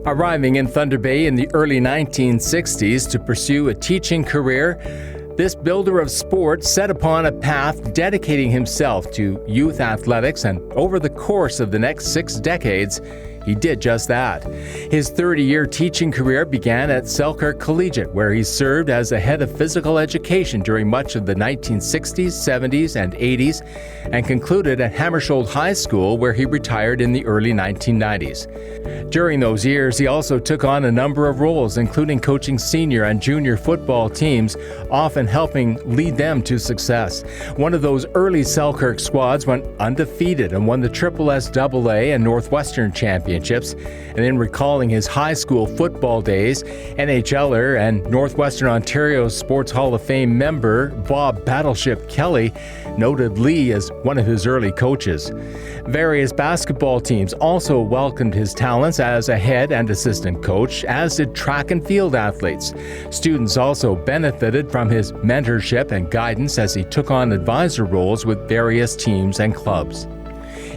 Arriving in Thunder Bay in the early 1960s to pursue a teaching career, this builder of sport set upon a path dedicating himself to youth athletics, and over the course of the next 6 decades, he did just that. His 30-year teaching career began at Selkirk Collegiate, where he served as a head of physical education during much of the 1960s, 70s, and 80s, and concluded at Hammersholt High School, where he retired in the early 1990s. During those years, he also took on a number of roles, including coaching senior and junior football teams, often helping lead them to success. One of those early Selkirk squads went undefeated and won the SSSAA and Northwestern championships. And in recalling his high school football days, NHLer and Northwestern Ontario Sports Hall of Fame member Bob Battleship Kelly noted Lee as one of his early coaches. Various basketball teams also welcomed his talents as a head and assistant coach, as did track and field athletes. Students also benefited from his mentorship and guidance as he took on advisor roles with various teams and clubs.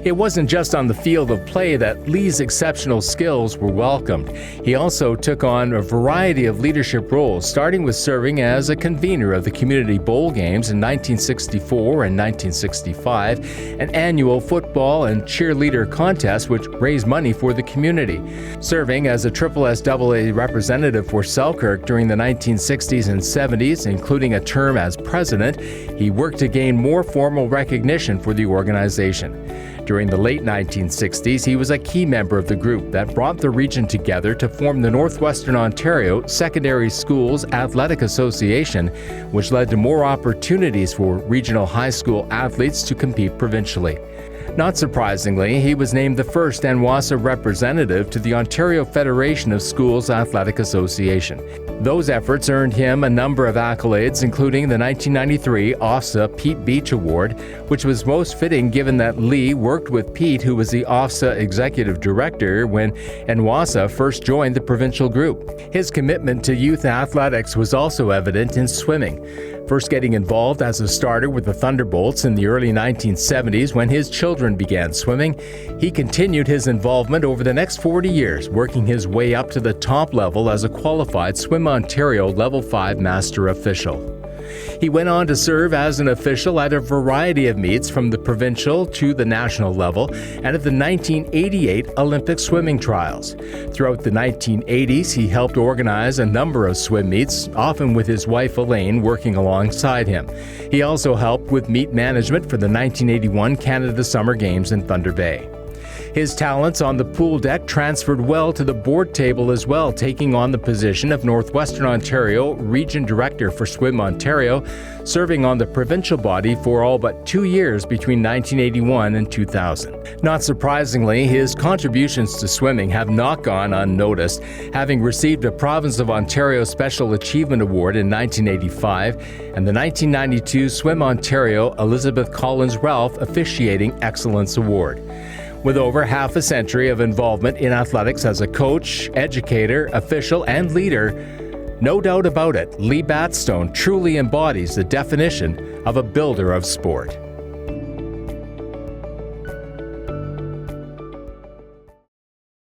It wasn't just on the field of play that Lee's exceptional skills were welcomed. He also took on a variety of leadership roles, starting with serving as a convener of the Community Bowl Games in 1964 and 1965, an annual football and cheerleader contest which raised money for the community. Serving as a SSSAA representative for Selkirk during the 1960s and 70s, including a term as president, he worked to gain more formal recognition for the organization. During the late 1960s, he was a key member of the group that brought the region together to form the Northwestern Ontario Secondary Schools Athletic Association, which led to more opportunities for regional high school athletes to compete provincially. Not surprisingly, he was named the first NWASA representative to the Ontario Federation of Schools Athletic Association. Those efforts earned him a number of accolades, including the 1993 OFSA Pete Beach Award, which was most fitting given that Lee worked with Pete, who was the OFSA executive director when NWASA first joined the provincial group. His commitment to youth athletics was also evident in swimming. First getting involved as a starter with the Thunderbolts in the early 1970s when his children began swimming, he continued his involvement over the next 40 years, working his way up to the top level as a qualified Swim Ontario Level 5 Master Official. He went on to serve as an official at a variety of meets from the provincial to the national level and at the 1988 Olympic swimming trials. Throughout the 1980s, he helped organize a number of swim meets, often with his wife Elaine working alongside him. He also helped with meet management for the 1981 Canada Summer Games in Thunder Bay. His talents on the pool deck transferred well to the board table as well, taking on the position of Northwestern Ontario Region Director for Swim Ontario, serving on the provincial body for all but 2 years between 1981 and 2000. Not surprisingly, his contributions to swimming have not gone unnoticed, having received a Province of Ontario Special Achievement Award in 1985 and the 1992 Swim Ontario Elizabeth Collins Ralph Officiating Excellence Award. With over half a century of involvement in athletics as a coach, educator, official, and leader, no doubt about it, Lee Batstone truly embodies the definition of a builder of sport.